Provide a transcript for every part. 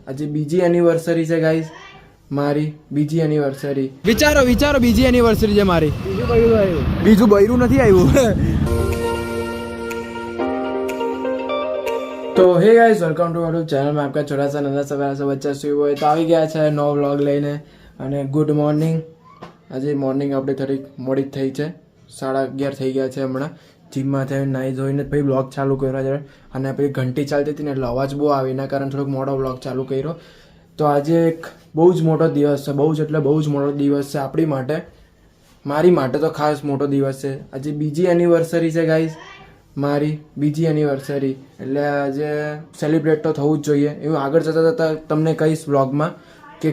આજે બીજી એનિવર્સરી છે ગાઈઝ, મારી બીજી એનિવર્સરી. વિચારો બીજી એનિવર્સરી છે મારી. બીજું બૈરું નથી આવ્યું. तो hey guys, welcome to my channel में आपका छोटा सा नंदा सवेरा से बच्चा सुई हुआ है तो આવી ગયા છે નવો વ્લોગ લઈને. અને ગુડ મોર્નિંગ. આજે મોર્નિંગ આપણે થોડીક મોડી થઈ છે, 11:30 થઈ ગયા છે. હમણાં જીમમાં થઈને નાહી ધોઈને પછી વ્લોગ ચાલુ કર્યો છે અને પછી ઘંટી ચાલતી હતી ને એટલે અવાજ બહુ આવે, એના કારણે થોડોક મોડો વ્લોગ ચાલુ કર્યો. તો આજે એક બહુ જ મોટો દિવસ છે, બહુ જ મોટો દિવસ છે આપણી માટે, મારી માટે તો ખાસ મોટો દિવસ છે. આજે બીજી એનિવર્સરી છે ગાઈઝ, મારી બીજી એનિવર્સરી. એટલે આજે સેલિબ્રેટ તો થવું જ જોઈએ. એવું આગળ જતાં તમને કહીશ વ્લોગમાં કે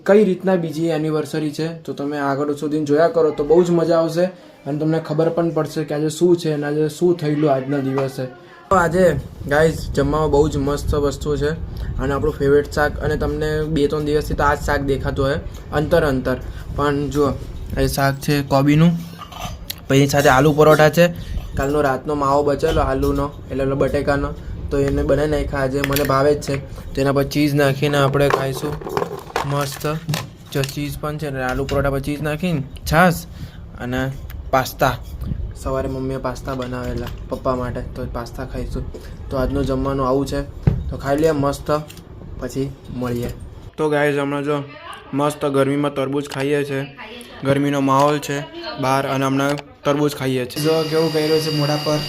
કઈ રીતના બીજી એનિવર્સરી છે, તો તમે આગળ સુધી જોયા કરો તો બહુ જ મજા આવશે અને તમને ખબર પણ પડશે કે આજે શું છે અને આજે શું થયેલું આજના દિવસે. આજે ગાઈઝ જમવામાં બહુ જ મસ્ત વસ્તુ છે અને આપણું ફેવરેટ શાક. અને તમને 2-3 દિવસથી તો આ જ શાક દેખાતું હોય અંતર પણ જુઓ, એ શાક છે કોબીનું, પછી સાથે આલુ પરોઠા છે. કાલનો રાતનો માવો બચેલો આલુનો એટલે બટેકાનો, તો એને બનાવી નાખ્યા આજે, મને ભાવે જ છે. તેના પર ચીઝ નાખીને આપણે ખાઈશું મસ્ત. જો ચીઝ પણ છે ને, આલુ પરોઠા પર ચીઝ નાખીને છાશ અને પાસ્તા. સવારે મમ્મીએ પાસ્તા બનાવેલા પપ્પા માટે, તો પાસ્તા ખાઈશું. તો આજનું જમવાનું આવું છે, તો ખાઈ લઈએ મસ્ત, પછી મળીએ. તો ગાઈઝ હમણાં જો મસ્ત ગરમીમાં તરબૂચ ખાઈએ છીએ, ગરમીનો માહોલ છે બહાર અને હમણાં તરબૂચ ખાઈએ છીએ. જો કેવું કર્યું છે મોઢા પર,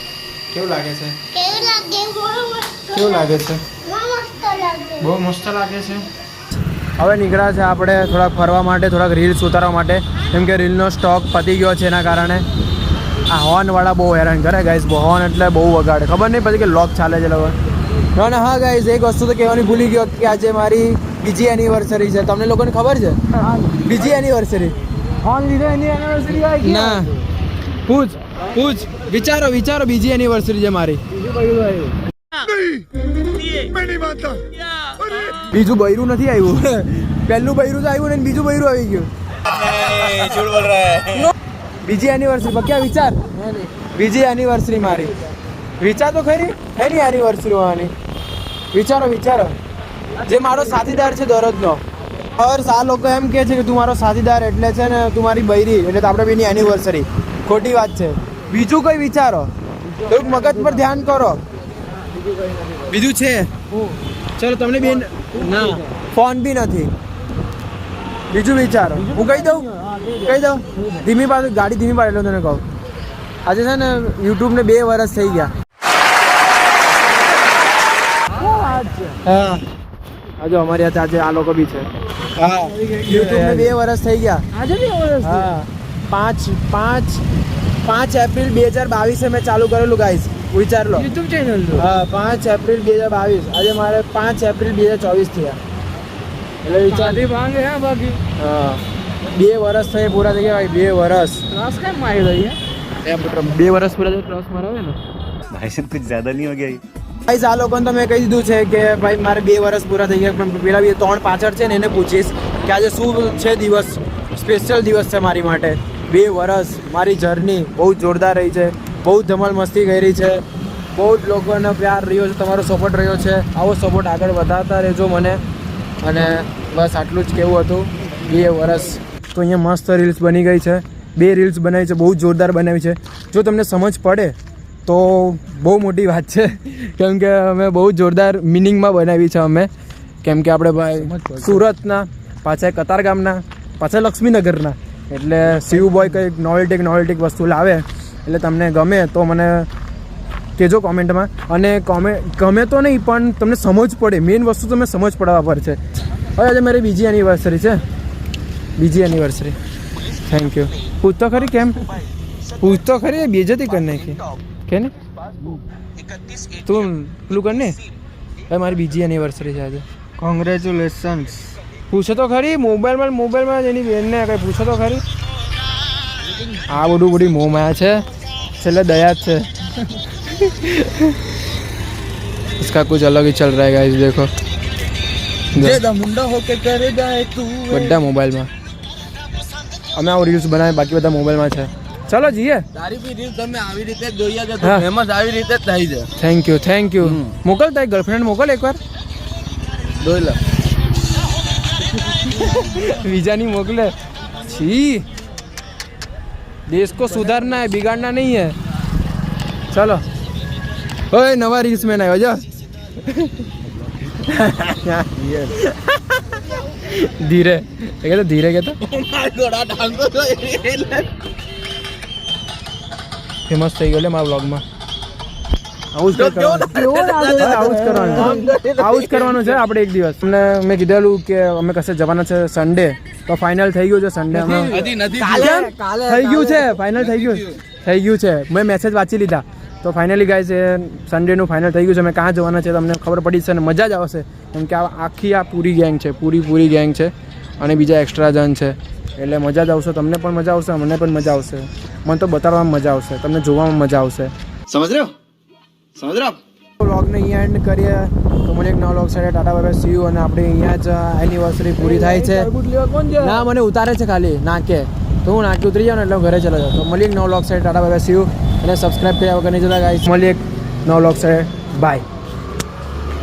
કેવું લાગે છે? કેવું લાગે છે? બહુ મસ્ત લાગે છે. હવે નીકળ્યા છે આપણે થોડાક ફરવા માટે, થોડાક રીલ્સ ઉતારવા માટે, કેમ કે રીલનો સ્ટોક પતી ગયો છે. એના કારણે આ હોર્નવાળા બહુ હેરાન કરે ગાઈઝ, હોર્ન એટલે બહુ વગાડે, ખબર નહીં પછી કે લોક ચાલે છે લોકો. અને હા ગાઈઝ, એક વસ્તુ તો કહેવાની ભૂલી ગયો કે આજે મારી બીજી એનિવર્સરી છે. તમને લોકોને ખબર છે બીજી એનિવર્સરી? હોર્ન લીધો એની એનિવર્સરી ના, પૂછ વિચારો બીજી એનિવર્સરી છે મારી. બીજું બૈરું નથી આવ્યું. પહેલું બૈરું તો આવ્યું ને બીજું બૈરું આવી ગયું. બીજી એનિવર્સરી પક્યા વિચાર, બીજી એનિવર્સરી મારી. વિચાર તો ખરી એની એનિવર્સરી હોવાની. વિચારો જે મારો સાથીદાર છે દરરોજનો. और આ લોકો એમ કહે છે કે તું મારો સાથીદાર એટલે છે ને તું મારી બૈરી, એટલે તો આપણે બેની એનિવર્સરી. ખોટી વાત છે. બીજું કઈ વિચારો, થોડુંક મગજ પર ધ્યાન કરો. બીજું છે ચલો, તમને બેન ના ફોન બી નથી. બીજું વિચારો, હું કહી દઉં ધીમી પાડ, ગાડી ધીમી પાડ એટલે તને કહું. આજે છે ને યુટ્યુબને 2 વર્ષ થઈ ગયા. હા આજે અમારી હાથે આજે આ લોકો બી છે. હા યુટ્યુબને 2 વર્ષ થઈ ગયા. આજે 2 વર્ષ? હા 5 એપ્રિલ 2022 મેં ચાલુ કરેલું ગાઈઝ, વિચાર લો. YouTube channel? હા 5 એપ્રિલ 2022. આજે મારે 5 એપ્રિલ 2024 થયા. એટલે વિચાર બાકી. હા 2 વર્ષ થઈ પૂરા થઈ ગયા ભાઈ. 2 વર્ષ ટ્રસ કેમ મારી રહી હે? 2 વર્ષ પૂરા થઈ ટ્રસ મારાવે ને ભાઈ, સાહેબ કુછ જ્યાદા નહીં હો ગયા ભાઈ. આ લોકોને તો મેં કહી દીધું છે કે ભાઈ મારે 2 વર્ષ પૂરા થઈ ગયા, પણ પેલા 3 પાછળ છે ને એને પૂછીશ કે આજે શું છે દિવસ, સ્પેશિયલ દિવસ છે મારી માટે. 2 વર્ષ મારી જર્ની બહુ જોરદાર રહી છે, બહુ ધમાલ મસ્તી કરી છે, બહુ જ લોકોનો પ્યાર રહ્યો છે, તમારો સપોર્ટ રહ્યો છે. આવો સપોર્ટ આગળ વધારતા રહેજો મને. અને બસ આટલું જ કહેવું હતું. 2 વર્ષ તો અહીંયા મસ્ત રીલ્સ બની ગઈ છે. 2 રીલ્સ બનાવી છે, બહુ જોરદાર બનાવી છે. જો તમને સમજ પડે તો બહુ મોટી વાત છે, કેમ કે અમે બહુ જોરદાર મિનિંગમાં બનાવી છે અમે. કેમ કે આપણે ભાઈ સુરતના, પાછા કતારગામના, પાછા લક્ષ્મીનગરના, એટલે શિવબોય કંઈક નોવેલ્ટિક વસ્તુ લાવે એટલે તમને ગમે તો મને કહેજો કોમેન્ટમાં. અને ગમે તો નહીં પણ તમને સમજ પડે, મેઇન વસ્તુ તમને સમજ પડવા પર છે. હવે આજે મારી બીજી એનિવર્સરી છે, બીજી એનિવર્સરી. Thank you. પૂછતો ખરી કેમ? પૂછતો ખરી, બેજતી કરી નાખી કે ને તું પેલું કર ને. ભાઈ મારી બીજી એનિવર્સરી છે આજે. કોંગ્રેચ્યુલેશન્સ. પૂછો તો ખરી મોબાઈલમાં એની બેનને કંઈ પૂછો તો ખરી. આ બધી મોહ માયા છે, છેલ્લે દયા જ છે. इसका कुछ अलग ही चल रहा है गाइस, देखो બધા મોબાઈલમાં. અમે આવું રીલ્સ બનાવે, બાકી બધા મોબાઈલમાં છે. ચલો જઈએ. તારી બી રીલ તમે આવી રીતે જોઈએ કે ફેમસ આવી રીતે જ થઈ છે. Thank you. મોકલ તારી ગર્લફ્રેન્ડ મોકલ એકવાર. જોઈ લે. वीजा नहीं मोकले छी देश को सुधारना है बिगाड़ना नहीं है चलो ओए नवा रील्स में आयो जा धीरे कहते धीरे कहता फेमस થઈ ગયો લે મારા વ્લોગ માં આવું જ કરવાનું છે આપણે એક દિવસ તમને મેં કીધેલું કે અમે કશે જવાના છે સન્ડે તો ફાઇનલ થઈ ગયું છે સન્ડે અમે કાલે થઈ ગયું છે ફાઇનલ થઈ ગયું છે મેં મેસેજ વાંચી લીધા તો ફાઇનલી ગાઈસ સન્ડેનું ફાઇનલ થઈ ગયું છે અમે ક્યાં જવાના છે તમને ખબર પડી છે અને મજા જ આવશે કેમ કે આખી આ પૂરી ગેંગ છે પૂરી ગેંગ છે અને બીજા એક્સ્ટ્રા જન છે એટલે મજા જ આવશે તમને પણ મજા આવશે મને પણ મજા આવશે મને તો બતાવવામાં મજા આવશે તમને જોવામાં મજા આવશે સમજ રહ્યો વ્લોગને અહીંયા એન્ડ કરીએ તો મને એક નવો વ્લોગ સાથે Tata bye bye see you અને આપણે અહીંયા જ એનિવર્સરી પૂરી થાય છે ના મને ઉતારે છે ખાલી નાકે તો હું નાકે ઉતરી જાઉં ને એટલે ઘરે ચલો જાઉં તો મળીએ એક નવો વ્લોગ સાથે Tata bye bye see you અને સબસ્ક્રાઈબ કર્યા વગર નહીં જતા ગાઈસ મળીએ એક નવો વ્લોગ સાથે બાય